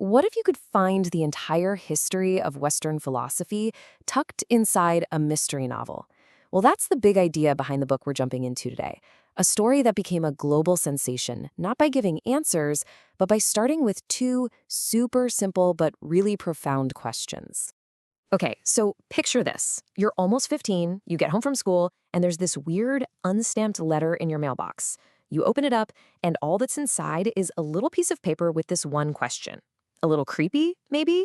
What if you could find the entire history of Western philosophy tucked inside a mystery novel? Well, that's the big idea behind the book we're jumping into today. A story that became a global sensation, not by giving answers, but by starting with two super simple but really profound questions. Okay, so picture this. You're almost 15, you get home from school, and there's this weird, unstamped letter in your mailbox. You open it up, and all that's inside is a little piece of paper with this one question. A little creepy, maybe?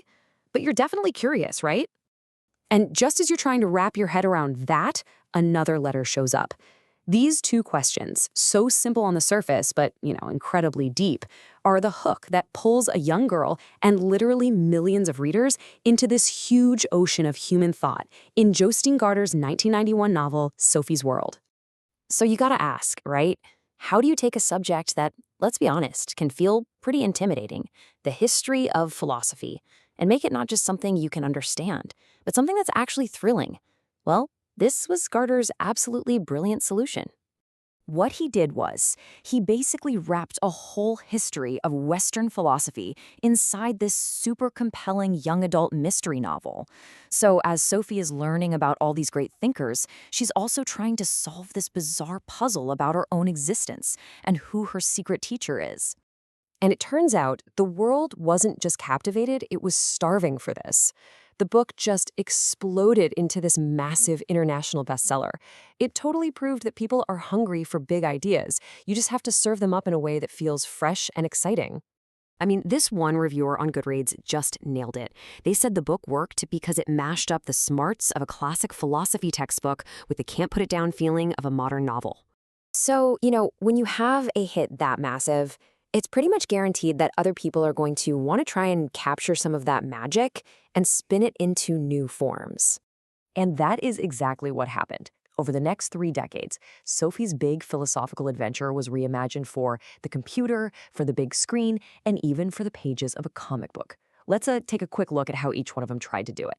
But you're definitely curious, right? And just as you're trying to wrap your head around that, another letter shows up. These two questions, so simple on the surface, but, incredibly deep, are the hook that pulls a young girl and literally millions of readers into this huge ocean of human thought in Jostein Gaarder's 1991 novel, Sophie's World. So you gotta ask, right? How do you take a subject that, let's be honest, can feel pretty intimidating, the history of philosophy, and make it not just something you can understand, but something that's actually thrilling? Well, this was Gaarder's absolutely brilliant solution. What he did was, he basically wrapped a whole history of Western philosophy inside this super compelling young adult mystery novel. So as Sophie is learning about all these great thinkers, she's also trying to solve this bizarre puzzle about her own existence and who her secret teacher is. And it turns out the world wasn't just captivated, it was starving for this. The book just exploded into this massive international bestseller. It totally proved that people are hungry for big ideas. You just have to serve them up in a way that feels fresh and exciting. I mean, this one reviewer on Goodreads just nailed it. They said the book worked because it mashed up the smarts of a classic philosophy textbook with the can't-put-it-down feeling of a modern novel. So, when you have a hit that massive, it's pretty much guaranteed that other people are going to want to try and capture some of that magic and spin it into new forms. And that is exactly what happened. Over the next 3 decades, Sophie's big philosophical adventure was reimagined for the computer, for the big screen, and even for the pages of a comic book. Let's take a quick look at how each one of them tried to do it.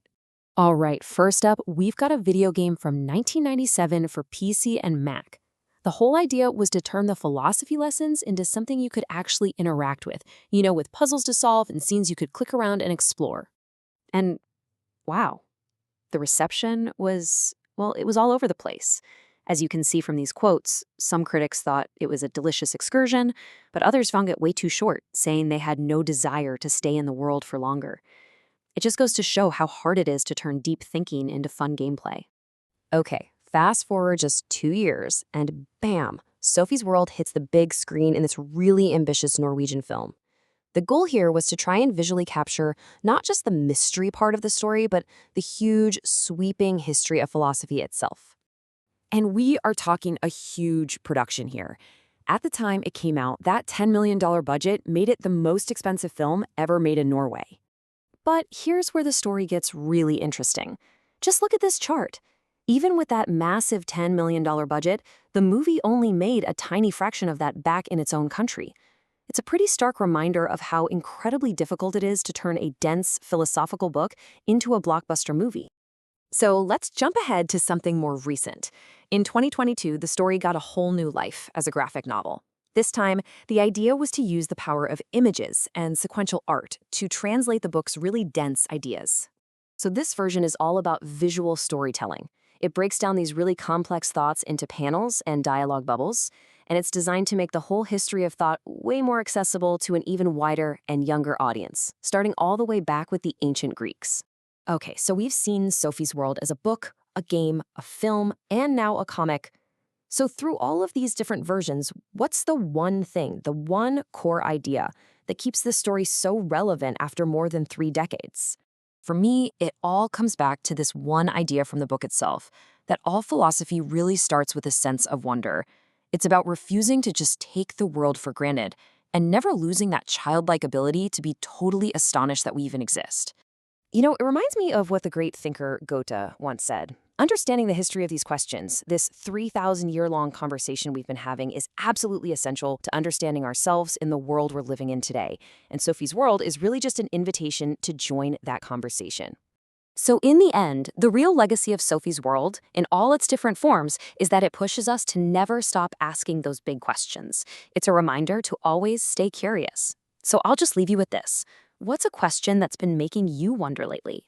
All right, first up, we've got a video game from 1997 for PC and Mac. The whole idea was to turn the philosophy lessons into something you could actually interact with, with puzzles to solve and scenes you could click around and explore. And wow, the reception was, well, it was all over the place. As you can see from these quotes, some critics thought it was a delicious excursion, but others found it way too short, saying they had no desire to stay in the world for longer. It just goes to show how hard it is to turn deep thinking into fun gameplay. Okay. Fast forward just 2 years, and bam, Sophie's World hits the big screen in this really ambitious Norwegian film. The goal here was to try and visually capture not just the mystery part of the story, but the huge, sweeping history of philosophy itself. And we are talking a huge production here. At the time it came out, that $10 million budget made it the most expensive film ever made in Norway. But here's where the story gets really interesting. Just look at this chart. Even with that massive $10 million budget, the movie only made a tiny fraction of that back in its own country. It's a pretty stark reminder of how incredibly difficult it is to turn a dense philosophical book into a blockbuster movie. So let's jump ahead to something more recent. In 2022, the story got a whole new life as a graphic novel. This time, the idea was to use the power of images and sequential art to translate the book's really dense ideas. So this version is all about visual storytelling. It breaks down these really complex thoughts into panels and dialogue bubbles, and it's designed to make the whole history of thought way more accessible to an even wider and younger audience, starting all the way back with the ancient Greeks. Okay, so we've seen Sophie's World as a book, a game, a film, and now a comic. So through all of these different versions, what's the one thing, the one core idea that keeps this story so relevant after more than 3 decades? For me, it all comes back to this one idea from the book itself, that all philosophy really starts with a sense of wonder. It's about refusing to just take the world for granted and never losing that childlike ability to be totally astonished that we even exist. It reminds me of what the great thinker Goethe once said. Understanding the history of these questions, this 3,000-year-long conversation we've been having, is absolutely essential to understanding ourselves in the world we're living in today. And Sophie's World is really just an invitation to join that conversation. So in the end, the real legacy of Sophie's World, in all its different forms, is that it pushes us to never stop asking those big questions. It's a reminder to always stay curious. So I'll just leave you with this. what's a question that's been making you wonder lately?